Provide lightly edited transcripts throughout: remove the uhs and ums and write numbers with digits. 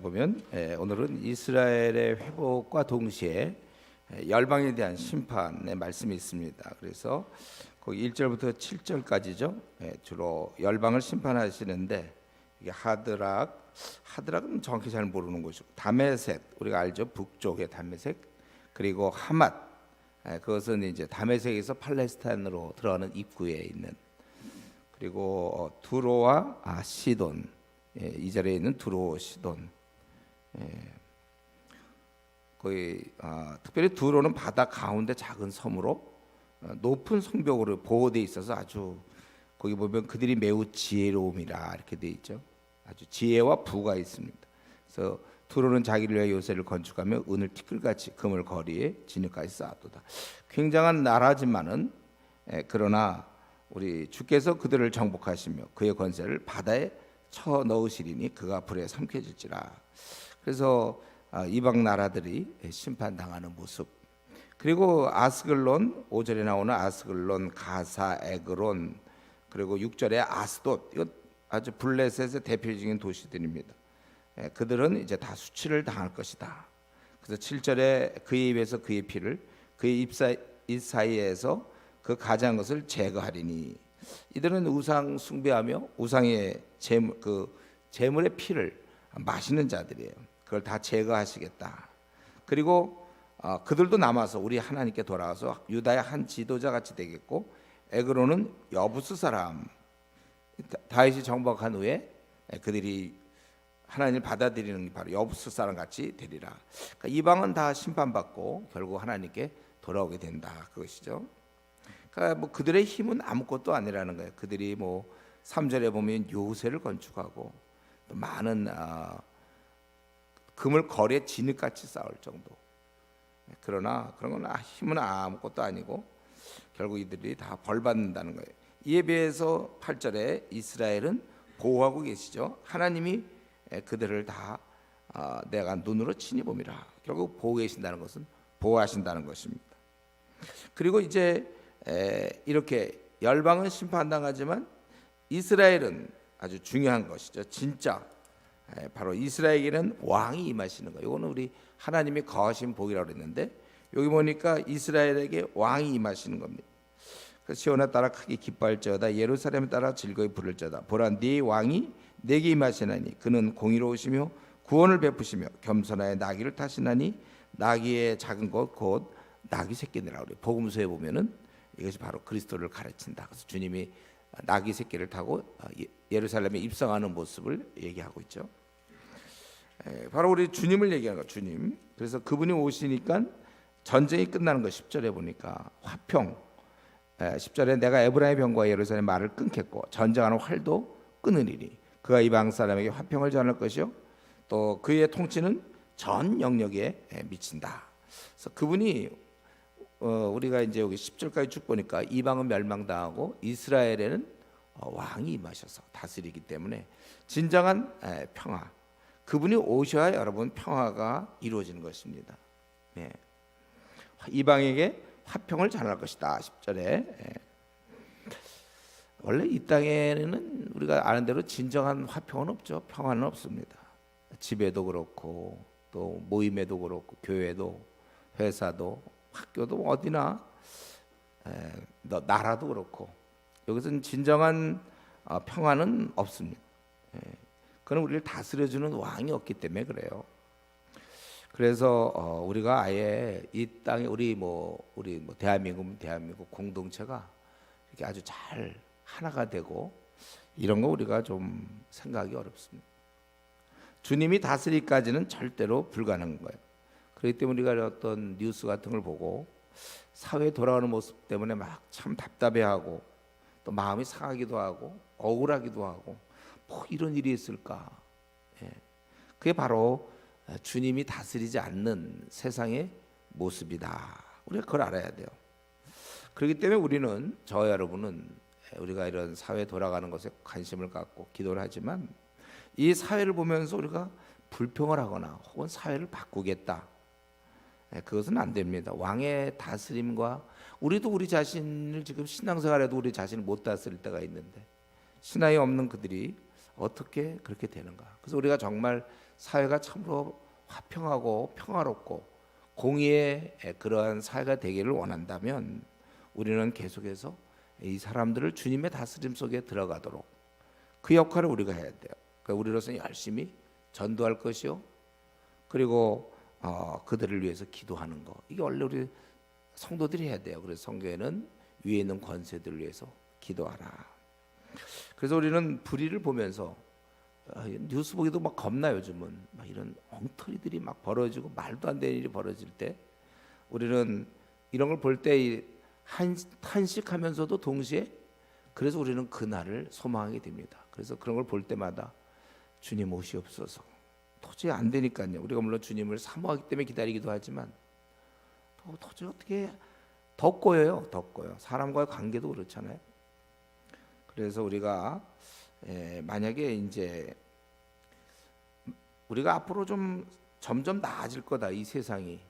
보면 오늘은 이스라엘의 회복과 동시에 열방에 대한 심판의 말씀이 있습니다. 그래서 거기 1절부터 7절까지죠. 주로 열방을 심판하시는데 이게 하드락은 정확히 잘 모르는 곳이고, 다메섹 우리가 알죠. 북쪽의 다메섹, 그리고 하맛, 그것은 이제 다메섹에서 팔레스타인으로 들어가는 입구에 있는, 그리고 두로와 시돈, 이 자리에 있는 두로 시돈. 거의 특별히 두로는 바다 가운데 작은 섬으로 높은 성벽으로 보호되어 있어서 아주, 거기 보면 그들이 매우 지혜로움이라 이렇게 돼 있죠. 아주 지혜와 부가 있습니다. 그래서 두로는 자기를 위해 요새를 건축하며 은을 티끌같이 금을 거리에 진흙까지 쌓았도다. 굉장한 나라지만은 그러나 우리 주께서 그들을 정복하시며 그의 권세를 바다에 쳐 넣으시리니 그가 불에 삼켜질지라. 그래서 이방 나라들이 심판당하는 모습, 그리고 아스글론, 5절에 나오는 아스글론, 가사, 에그론, 그리고 6절에 아스돗, 이거 아주 블레셋의 대표적인 도시들입니다. 그들은 이제 다 수치를 당할 것이다. 그래서 7절에 그의 입에서 그의 피를 그의 입 사이에서 그 가장 것을 제거하리니, 이들은 우상 숭배하며 우상의 제물의 피를 마시는 자들이에요. 그걸 다 제거하시겠다. 그리고 그들도 남아서 우리 하나님께 돌아와서 유다의 한 지도자 같이 되겠고, 에그로는 여부스 사람, 다윗이 정복한 후에 그들이 하나님을 받아들이는 게 바로 여부스 사람 같이 되리라. 그러니까 이방은 다 심판받고 결국 하나님께 돌아오게 된다, 그것이죠. 그러니까 뭐 그들의 힘은 아무것도 아니라는 거예요. 그들이 뭐 3절에 보면 요새를 건축하고 또 많은 금을 거리에 진흙같이 쌓을 정도. 그러나 그런 건 힘은 아무것도 아니고 결국 이들이 다 벌받는다는 거예요. 이에 비해서 8절에 이스라엘은 보호하고 계시죠. 하나님이 그들을 다 내가 눈으로 친히 봄이라. 결국 보호 계신다는 것은 보호하신다는 것입니다. 그리고 이제 이렇게 열방은 심판당하지만 이스라엘은 아주 중요한 것이죠. 진짜 바로 이스라엘에게는 왕이 임하시는 거예요. 이거는 우리 하나님이 거하신 복이라고 그랬는데, 여기 보니까 이스라엘에게 왕이 임하시는 겁니다. 시온에 따라 크게 기뻐할지어다, 예루살렘에 따라 즐거이 부를지어다. 보라, 네 왕이 내게 임하시나니 그는 공의로우시며 구원을 베푸시며 겸손하여 나귀를 타시나니 나귀의 작은 것 곧 나귀 새끼니라. 우리 복음서에 보면은 이것이 바로 그리스도를 가르친다. 그래서 주님이 나귀 새끼를 타고 예루살렘에 입성하는 모습을 얘기하고 있죠. 바로 우리 주님을 얘기하는 거예요. 주님. 그래서 그분이 오시니까 전쟁이 끝나는 거. 10절에 보니까 화평. 10절에 내가 에브라임의 병과 예루살렘 말을 끊겠고 전쟁하는 활도 끊으리니 그가 이방 사람에게 화평을 전할 것이요 또 그의 통치는 전 영역에 미친다. 그래서 그분이 우리가 이제 여기 10절까지 쭉 보니까 이방은 멸망당하고 이스라엘에는 왕이 임하셔서 다스리기 때문에 진정한 평화, 그분이 오셔야 여러분 평화가 이루어지는 것입니다. 이방에게 화평을 전할 것이다. 10절에. 원래 이 땅에는 우리가 아는 대로 진정한 화평은 없죠. 평화는 없습니다. 집에도 그렇고 또 모임에도 그렇고 교회도 회사도 학교도 어디나 나라도 그렇고 여기서는 진정한 평화는 없습니다. 그건 우리를 다스려주는 왕이 없기 때문에 그래요. 그래서 우리가 아예 이 땅에 우리 대한민국 공동체가 이렇게 아주 잘 하나가 되고 이런 거 우리가 좀 생각이 어렵습니다. 주님이 다스리기까지는 절대로 불가능한 거예요. 그렇기 때문에 우리가 어떤 뉴스 같은 걸 보고 사회에 돌아가는 모습 때문에 막 참 답답해하고 또 마음이 상하기도 하고 억울하기도 하고 뭐 이런 일이 있을까. 그게 바로 주님이 다스리지 않는 세상의 모습이다. 우리가 그걸 알아야 돼요. 그렇기 때문에 우리는, 저와 여러분은 우리가 이런 사회에 돌아가는 것에 관심을 갖고 기도를 하지만 이 사회를 보면서 우리가 불평을 하거나 혹은 사회를 바꾸겠다, 그것은 안 됩니다. 왕의 다스림과 우리도 우리 자신을 지금 신앙생활에도 우리 자신을 못 다스릴 때가 있는데 신앙이 없는 그들이 어떻게 그렇게 되는가. 그래서 우리가 정말 사회가 참으로 화평하고 평화롭고 공의의 그러한 사회가 되기를 원한다면 우리는 계속해서 이 사람들을 주님의 다스림 속에 들어가도록 그 역할을 우리가 해야 돼요. 그러니까 우리로서는 열심히 전도할 것이요, 그리고 그들을 위해서 기도하는 거, 이게 원래 우리 성도들이 해야 돼요. 그래서 성경에는 위에 있는 권세들을 위해서 기도하라. 그래서 우리는 불의를 보면서 뉴스 보기도 막 겁나. 요즘은 막 이런 엉터리들이 막 벌어지고 말도 안 되는 일이 벌어질 때 우리는 이런 걸 볼 때 탄식하면서도 동시에 그래서 우리는 그날을 소망하게 됩니다. 그래서 그런 걸 볼 때마다 주님 오시옵소서. 도저히 안 되니까요. 우리가 물론 주님을 사모하기 때문에 기다리기도 하지만 도저히 어떻게 더 꼬여요. 더 꼬여. 사람과의 관계도 그렇잖아요. 그래서 우리가 만약에 이제 우리가 앞으로 좀 점점 나아질 거다, 이 세상이.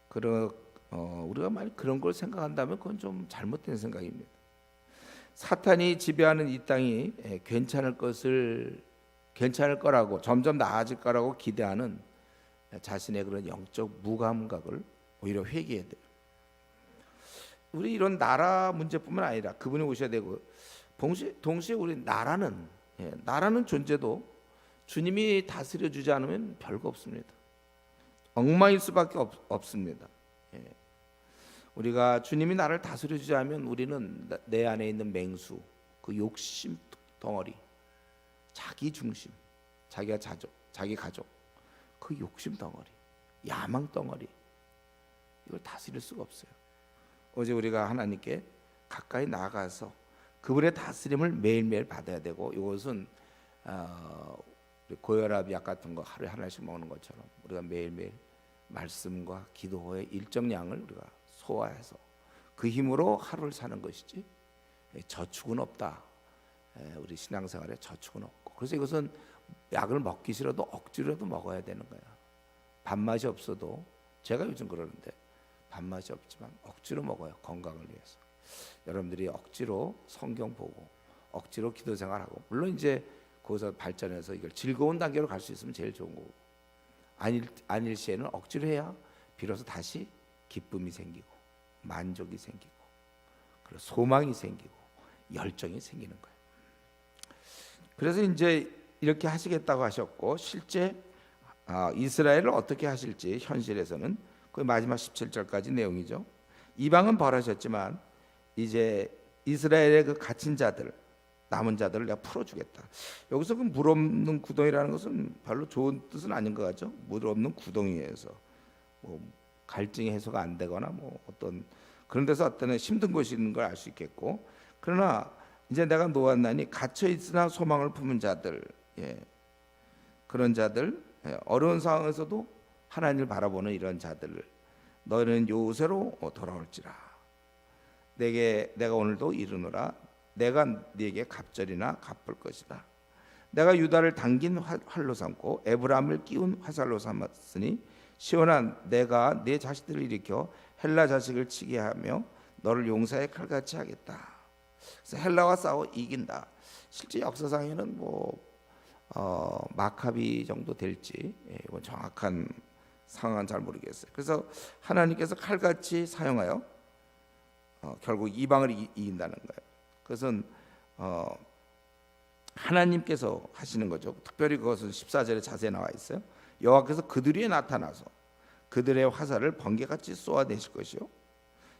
우리가 만약 그런 걸 생각한다면 그건 좀 잘못된 생각입니다. 사탄이 지배하는 이 땅이 괜찮을 거라고, 점점 나아질 거라고 기대하는 자신의 그런 영적 무감각을 오히려 회개해야 돼요. 우리 이런 나라 문제뿐만 아니라 그분이 오셔야 되고, 동시에 우리 나라는 존재도 주님이 다스려 주지 않으면 별거 없습니다. 엉망일 수밖에 없습니다. 우리가 주님이 나를 다스려 주지 않으면 우리는 내 안에 있는 맹수, 그 욕심 덩어리, 자기 중심, 자기 가족, 그 욕심 덩어리, 야망 덩어리, 이걸 다스릴 수가 없어요. 어제 우리가 하나님께 가까이 나아가서 그분의 다스림을 매일매일 받아야 되고, 이것은 고혈압 약 같은 거 하루에 하나씩 먹는 것처럼 우리가 매일매일 말씀과 기도의 일정량을 우리가 소화해서 그 힘으로 하루를 사는 것이지 저축은 없다. 우리 신앙생활에 저축은 없고, 그래서 이것은 약을 먹기 싫어도 억지로라도 먹어야 되는 거야. 밥맛이 없어도, 제가 요즘 그러는데 밥맛이 없지만 억지로 먹어요. 건강을 위해서. 여러분들이 억지로 성경 보고 억지로 기도 생활하고, 물론 이제 거기서 발전해서 이걸 즐거운 단계로 갈 수 있으면 제일 좋은 거고, 아닐 시에는 억지로 해야 비로소 다시 기쁨이 생기고 만족이 생기고 그리고 소망이 생기고 열정이 생기는 거예요. 그래서 이제 이렇게 하시겠다고 하셨고, 실제 이스라엘을 어떻게 하실지 현실에서는 그 마지막 17절까지 내용이죠. 이방은 벌하셨지만 이제 이스라엘의 그 갇힌 자들, 남은 자들을 내가 풀어주겠다. 여기서 그 물 없는 구덩이라는 것은 별로 좋은 뜻은 아닌 것 같죠. 물 없는 구덩이에서 뭐 갈증이 해소가 안 되거나 뭐 어떤 그런 데서 어떤 힘든 곳이 있는 걸 알 수 있겠고, 그러나 이제 내가 놓았나니 갇혀 있으나 소망을 품은 자들, 그런 자들, 어려운 상황에서도 하나님을 바라보는 이런 자들을, 너희는 요새로 돌아올지라. 내가 오늘도 이르노라. 내가 네게 갑절이나 갚을 것이다. 내가 유다를 당긴 활로 삼고 에브라임을 끼운 화살로 삼았으니 시온아, 내가 네 자식들을 일으켜 헬라 자식을 치게 하며 너를 용사의 칼같이 하겠다. 그래서 헬라와 싸워 이긴다. 실제 역사상에는 마카비 정도 될지 이건 정확한 상황은 잘 모르겠어요. 그래서 하나님께서 칼같이 사용하여 결국 이방을 이긴다는 거예요. 그것은 하나님께서 하시는 거죠. 특별히 그것은 14절에 자세히 나와 있어요. 여호와께서 그들 위에 나타나서 그들의 화살을 번개같이 쏘아내실 것이요,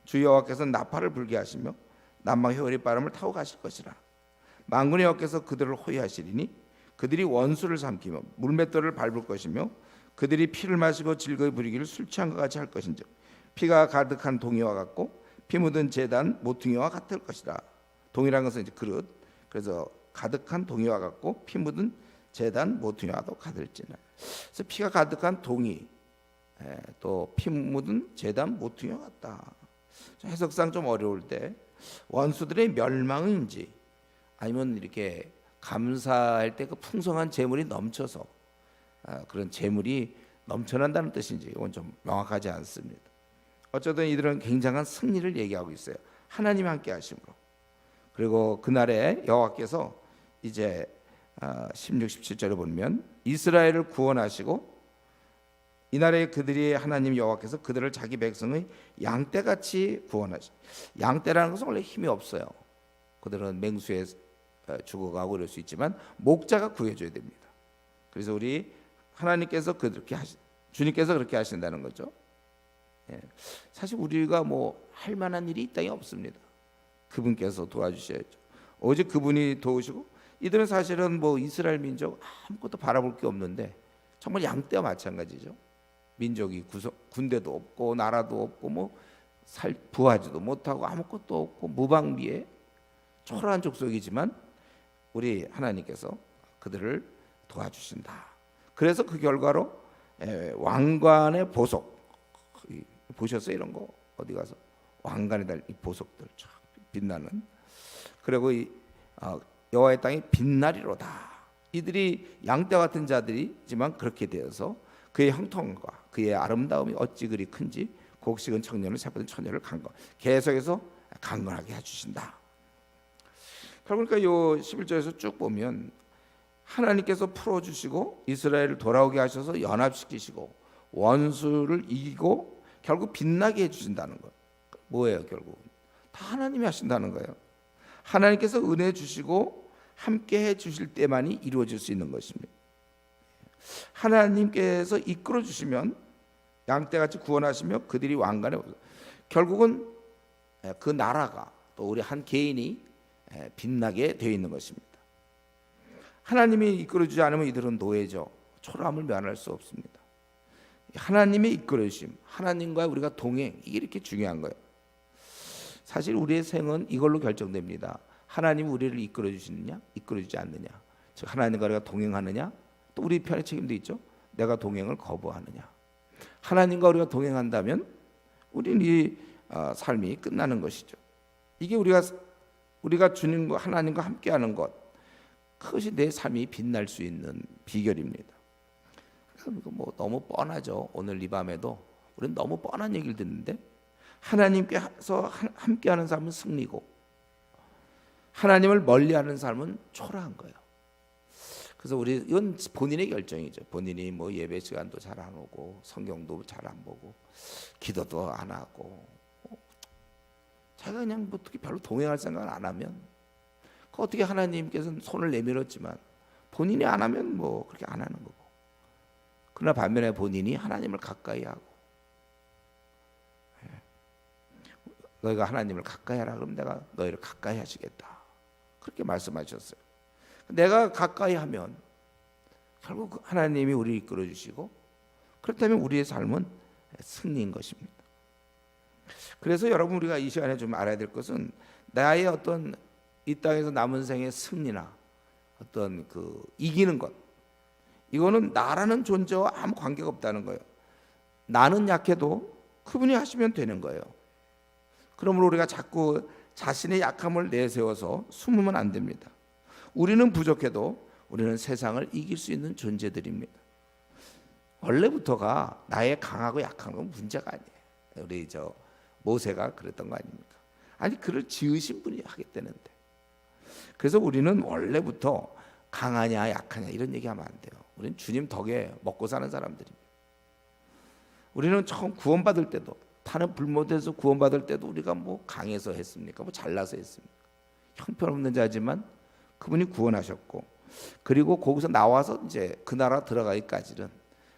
주 여호와께서 나팔을 불게 하시며 남방 회오리 바람을 타고 가실 것이라. 만군의 여호와께서 그들을 호위하시리니 그들이 원수를 삼키며 물맷돌을 밟을 것이며 그들이 피를 마시고 즐거이 부리기를 술 취한 것 같이 할 것인즉 피가 가득한 동이와 같고 피 묻은 제단 모퉁이와 같을 것이라. 동이라는 것은 이제 그릇. 그래서 가득한 동이와 같고 피 묻은 제단 모퉁이와도 같을지라. 그래서 피가 가득한 동이, 또 피 묻은 제단 모퉁이와 같다. 해석상 좀 어려울 때 원수들의 멸망인지 아니면 이렇게 감사할 때 그 풍성한 재물이 넘쳐서 그런 재물이 넘쳐난다는 뜻인지 이건 좀 명확하지 않습니다. 어쨌든 이들은 굉장한 승리를 얘기하고 있어요. 하나님 함께 하심으로. 그리고 그날에 여호와께서 이제 16, 17절에 보면 이스라엘을 구원하시고 이날에 그들이 하나님 여호와께서 그들을 자기 백성의 양떼같이 구원하시. 양떼라는 것은 원래 힘이 없어요. 그들은 맹수에 죽어가고 이럴 수 있지만 목자가 구해줘야 됩니다. 그래서 우리 하나님께서 그렇게 주님께서 그렇게 하신다는 거죠. 사실 우리가 뭐 할 만한 일이 이 땅에 없습니다. 그분께서 도와주셔야죠. 오직 그분이 도우시고, 이들은 사실은 뭐 이스라엘 민족 아무것도 바라볼 게 없는데 정말 양떼와 마찬가지죠. 민족이 군대도 없고 나라도 없고 뭐 부하지도 못하고 아무것도 없고 무방비에 초라한 족속이지만 우리 하나님께서 그들을 도와주신다. 그래서 그 결과로 왕관의 보석, 보셨어요? 이런 거 어디 가서 왕관에 달 이 보석들 쫙 빛나는. 그리고 이 여호와의 땅이 빛나리로다. 이들이 양떼 같은 자들이지만 그렇게 되어서 그의 형통과 그의 아름다움이 어찌 그리 큰지 곡식은 청년을 새보던 처녀를 계속해서 강건하게 해주신다. 그러니까 요 11절에서 쭉 보면 하나님께서 풀어주시고 이스라엘을 돌아오게 하셔서 연합시키시고 원수를 이기고 결국 빛나게 해주신다는 거예요. 뭐예요? 결국 다 하나님이 하신다는 거예요. 하나님께서 은혜 주시고 함께 해주실 때만이 이루어질 수 있는 것입니다. 하나님께서 이끌어 주시면 양떼같이 구원하시며 그들이 왕관에, 결국은 그 나라가 또 우리 한 개인이 빛나게 되어 있는 것입니다. 하나님이 이끌어 주지 않으면 이들은 노예죠. 초라함을 면할 수 없습니다. 하나님의 이끌어 주심, 하나님과 우리가 동행, 이게 이렇게 중요한 거예요. 사실 우리의 생은 이걸로 결정됩니다. 하나님이 우리를 이끌어 주시느냐, 이끌어 주지 않느냐. 즉 하나님과 우리가 동행하느냐, 또 우리 편의 책임도 있죠. 내가 동행을 거부하느냐. 하나님과 우리가 동행한다면 우리는 이 삶이 끝나는 것이죠. 이게 우리가 주님과 하나님과 함께하는 것, 그것이 내 삶이 빛날 수 있는 비결입니다. 뭐 너무 뻔하죠. 오늘 이 밤에도 우리는 너무 뻔한 얘기를 듣는데, 하나님께서 함께하는 삶은 승리고 하나님을 멀리하는 삶은 초라한 거예요. 그래서 이건 본인의 결정이죠. 본인이 뭐 예배 시간도 잘 안 오고 성경도 잘 안 보고 기도도 안 하고 자기가 그냥 뭐 어떻게 별로 동행할 생각을 안 하면, 어떻게 하나님께서는 손을 내밀었지만 본인이 안 하면 뭐 그렇게 안 하는 거고, 그러나 반면에 본인이 하나님을 가까이 하고, 너희가 하나님을 가까이 하라 그러면 내가 너희를 가까이 하시겠다, 그렇게 말씀하셨어요. 내가 가까이 하면 결국 하나님이 우리를 이끌어 주시고, 그렇다면 우리의 삶은 승리인 것입니다. 그래서 여러분, 우리가 이 시간에 좀 알아야 될 것은 나의 어떤 이 땅에서 남은 생의 승리나 어떤 그 이기는 것, 이거는 나라는 존재와 아무 관계가 없다는 거예요. 나는 약해도 그분이 하시면 되는 거예요. 그러므로 우리가 자꾸 자신의 약함을 내세워서 숨으면 안 됩니다. 우리는 부족해도 우리는 세상을 이길 수 있는 존재들입니다. 원래부터가 나의 강하고 약한 건 문제가 아니에요. 우리 모세가 그랬던 거 아닙니까? 아니, 그를 지으신 분이 하겠다는데. 그래서 우리는 원래부터 강하냐 약하냐 이런 얘기하면 안 돼요. 우리는 주님 덕에 먹고 사는 사람들입니다. 우리는 처음 구원받을 때도, 타는 불못에서 구원받을 때도 우리가 뭐 강해서 했습니까? 뭐 잘나서 했습니까? 형편없는 자지만 그분이 구원하셨고, 그리고 거기서 나와서 이제 그 나라 들어가기까지는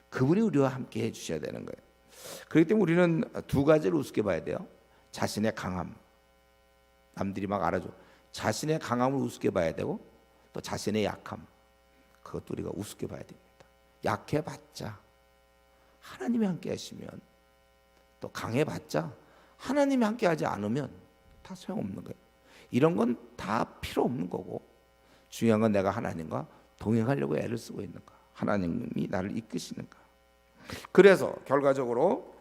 그분이 우리와 함께 해주셔야 되는 거예요. 그렇기 때문에 우리는 두 가지를 우습게 봐야 돼요. 자신의 강함, 남들이 막 알아줘. 자신의 강함을 우습게 봐야 되고, 또 자신의 약함, 그것도 우리가 우습게 봐야 됩니다. 약해봤자 하나님이 함께 하시면, 또 강해봤자 하나님이 함께 하지 않으면 다 소용없는 거예요. 이런 건 다 필요 없는 거고, 중요한 건 내가 하나님과 동행하려고 애를 쓰고 있는가, 하나님이 나를 이끄시는가. 그래서 결과적으로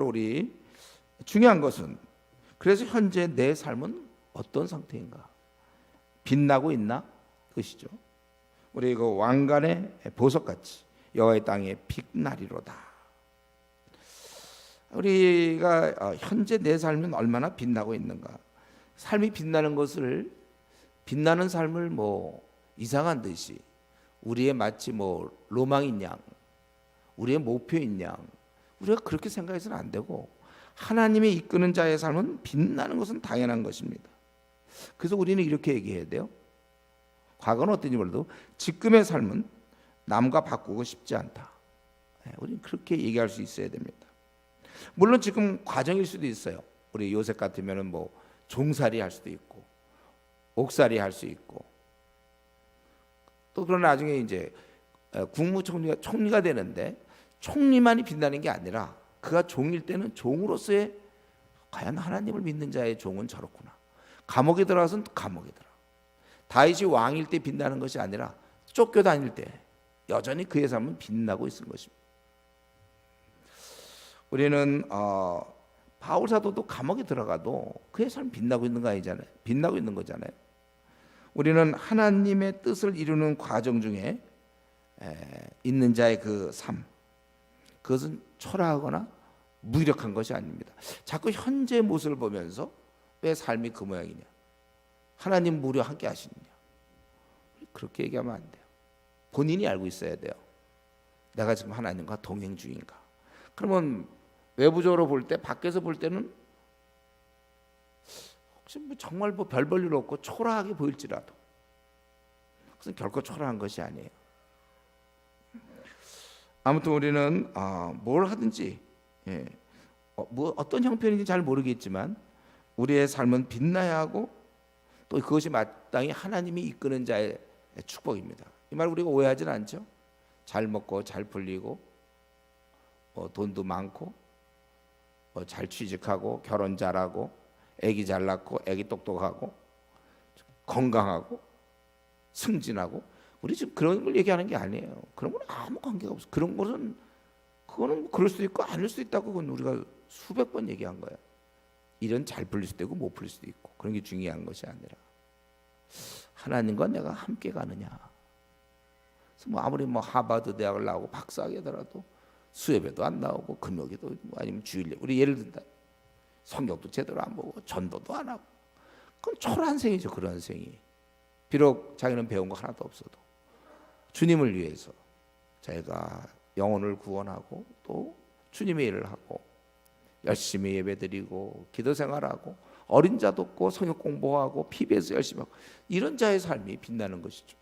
우리 중요한 것은, 그래서 현재 내 삶은 어떤 상태인가, 빛나고 있나, 그것이죠. 우리 그 왕관의 보석같이 여호와의 땅에 빛나리로다. 우리가 현재 내 삶은 얼마나 빛나고 있는가. 삶이 빛나는 삶을 뭐 이상한 듯이 우리의 마치 뭐 로망인 양, 우리의 목표인 양, 우리가 그렇게 생각해서는 안 되고 하나님이 이끄는 자의 삶은 빛나는 것은 당연한 것입니다. 그래서 우리는 이렇게 얘기해야 돼요. 과거는 어떤지 몰라도 지금의 삶은 남과 바꾸고 싶지 않다. 우리는 그렇게 얘기할 수 있어야 됩니다. 물론 지금 과정일 수도 있어요. 우리 요셉 같으면은 뭐 종살이 할 수도 있고 옥살이 할 수 있고 또 그런 나중에 이제 총리가 되는데 총리만이 빛나는 게 아니라 그가 종일 때는 종으로서의 과연 하나님을 믿는 자의 종은 저렇구나. 감옥에 들어가서는 감옥에 들어. 다윗이 왕일 때 빛나는 것이 아니라 쫓겨다닐 때 여전히 그의 삶은 빛나고 있는 것입니다. 우리는 바울 사도도 감옥에 들어가도 그의 삶 빛나고 있는 거 아니잖아요. 빛나고 있는 거잖아요. 우리는 하나님의 뜻을 이루는 과정 중에 있는 자의 그 삶, 그것은 초라하거나 무기력한 것이 아닙니다. 자꾸 현재 모습을 보면서 왜 삶이 그 모양이냐, 하나님 무려 함께 하시느냐, 그렇게 얘기하면 안 돼요. 본인이 알고 있어야 돼요. 내가 지금 하나님과 동행 중인가. 그러면 외부적으로 볼 때, 밖에서 볼 때는 혹시 뭐 정말 뭐 별 볼 일 없고 초라하게 보일지라도 그것은 결코 초라한 것이 아니에요. 아무튼 우리는 뭘 하든지 뭐 어떤 형편인지 잘 모르겠지만 우리의 삶은 빛나야 하고 또 그것이 마땅히 하나님이 이끄는 자의 축복입니다. 이 말 우리가 오해하지는 않죠. 잘 먹고 잘 풀리고 돈도 많고 잘 취직하고 결혼 잘하고 애기 잘 낳고 애기 똑똑하고 건강하고 승진하고 우리 지금 그런 걸 얘기하는 게 아니에요. 그런 건 아무 관계가 없어. 그런 것은 그거는 그럴 수도 있고 아닐 수도 있다고 그건 우리가 수백 번 얘기한 거예요. 일은 잘 풀릴 수도 있고 못 풀릴 수도 있고 그런 게 중요한 것이 아니라 하나님과 내가 함께 가느냐. 그래서 뭐 아무리 뭐 하버드 대학을 나오고 박사학위더라도 수협에도 안 나오고 금욕에도 아니면 주일 우리 예를 든다 성경도 제대로 안 보고 전도도 안 하고 그건 초라한 생이죠. 그런 생이 비록 자기는 배운 거 하나도 없어도 주님을 위해서 자기가 영혼을 구원하고 또 주님의 일을 하고 열심히 예배드리고 기도 생활하고 어린 자 돕고 성경 공부하고 PBS 열심히 하고 이런 자의 삶이 빛나는 것이죠.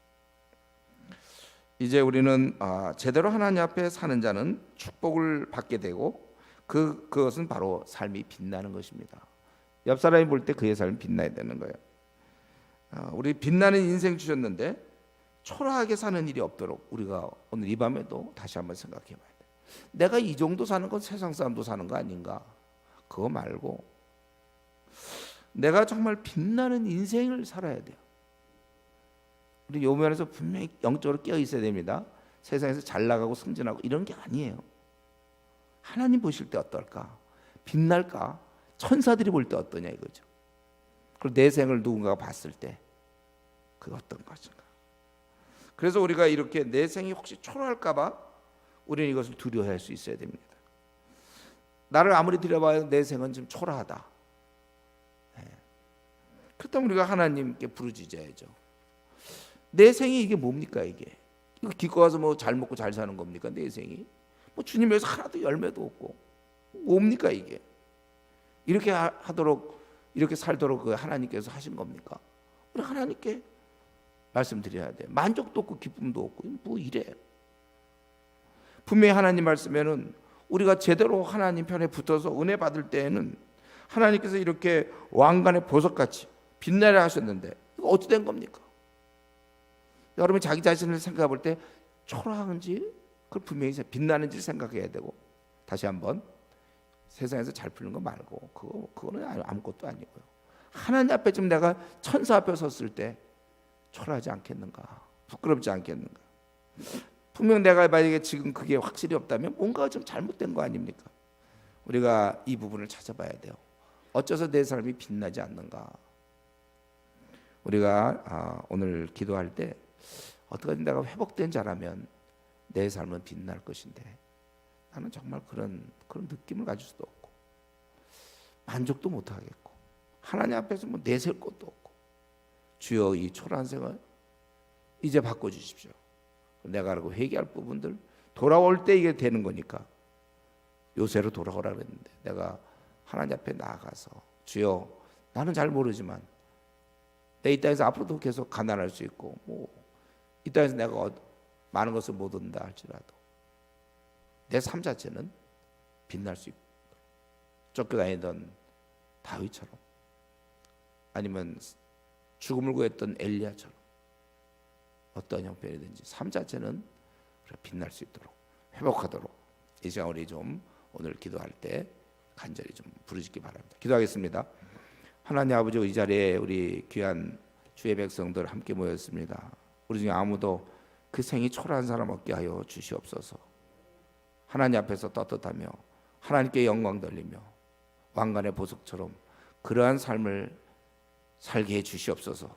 이제 우리는 제대로 하나님 앞에 사는 자는 축복을 받게 되고 그것은 바로 삶이 빛나는 것입니다. 옆 사람이 볼 때 그의 삶이 빛나야 되는 거예요. 우리 빛나는 인생 주셨는데 초라하게 사는 일이 없도록 우리가 오늘 이 밤에도 다시 한번 생각해 봐야 돼. 내가 이 정도 사는 건 세상 사람도 사는 거 아닌가? 그거 말고 내가 정말 빛나는 인생을 살아야 돼요. 우리 요 면에서 분명히 영적으로 깨어 있어야 됩니다. 세상에서 잘 나가고 승진하고 이런 게 아니에요. 하나님 보실 때 어떨까? 빛날까? 천사들이 볼 때 어떠냐 이거죠. 그리고 내 생을 누군가가 봤을 때 그게 어떤 것인가? 그래서 우리가 이렇게 내 생이 혹시 초라할까 봐 우리는 이것을 두려워할 수 있어야 됩니다. 나를 아무리 들여봐도 내 생은 좀 초라하다. 그렇다면 우리가 하나님께 부르짖어야죠. 내 생이 이게 뭡니까 이게? 이거 기껏 와서 뭐 잘 먹고 잘 사는 겁니까 내 생이? 뭐 주님 위해서 하나도 열매도 없고 뭡니까 이게? 이렇게 하도록 이렇게 살도록 그 하나님께서 하신 겁니까? 우리 하나님께 말씀드려야 돼. 만족도 없고 기쁨도 없고 뭐 이래. 분명히 하나님 말씀에는 우리가 제대로 하나님 편에 붙어서 은혜 받을 때에는 하나님께서 이렇게 왕관의 보석같이 빛나려 하셨는데 이거 어찌 된 겁니까? 여러분이 자기 자신을 생각해 볼 때 초라한지 그걸 분명히 빛나는지 생각해야 되고 다시 한번 세상에서 잘 풀리는 거 말고 그거는 아무것도 아니고요. 하나님 앞에 좀 내가 천사 앞에 섰을 때 초라하지 않겠는가? 부끄럽지 않겠는가? 분명 내가 만약에 지금 그게 확실히 없다면 뭔가 좀 잘못된 거 아닙니까? 우리가 이 부분을 찾아봐야 돼요. 어째서 내 삶이 빛나지 않는가? 우리가 오늘 기도할 때 어떻게든 내가 회복된 자라면 내 삶은 빛날 것인데 나는 정말 그런 느낌을 가질 수도 없고 만족도 못 하겠고 하나님 앞에서 뭐 내세울 것도 없고 주여 이 초라한 생을 이제 바꿔주십시오. 내가 알고 회개할 부분들 돌아올 때 이게 되는 거니까 요새로 돌아오라 그랬는데 내가 하나님 앞에 나아가서 주여 나는 잘 모르지만 내 이 땅에서 앞으로도 계속 가난할 수 있고 이 땅에서 내가 많은 것을 못 얻는다 할지라도 내 삶 자체는 빛날 수 있고 쫓겨다니던 다윗처럼 아니면 죽음을 구했던 엘리야처럼 어떤 형편이든지 삶 자체는 빛날 수 있도록 회복하도록 이 시간 우리 좀 오늘 기도할 때 간절히 좀 부르짖기 바랍니다. 기도하겠습니다. 하나님 아버지, 이 자리에 우리 귀한 주의 백성들 함께 모였습니다. 우리 중에 아무도 그 생이 초라한 사람 없게 하여 주시옵소서. 하나님 앞에서 떳떳하며 하나님께 영광 돌리며 왕관의 보석처럼 그러한 삶을 살게 해 주시옵소서.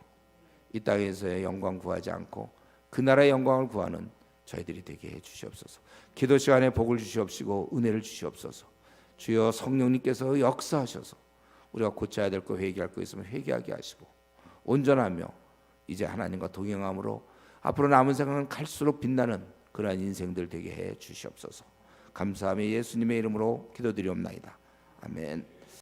이 땅에서의 영광 구하지 않고 그 나라의 영광을 구하는 저희들이 되게 해 주시옵소서. 기도 시간에 복을 주시옵시고 은혜를 주시옵소서. 주여 성령님께서 역사하셔서 우리가 고쳐야 될 거 회개할 거 있으면 회개하게 하시고 온전하며 이제 하나님과 동행함으로 앞으로 남은 생각은 갈수록 빛나는 그러한 인생들 되게 해 주시옵소서. 감사하며 예수님의 이름으로 기도드리옵나이다. 아멘.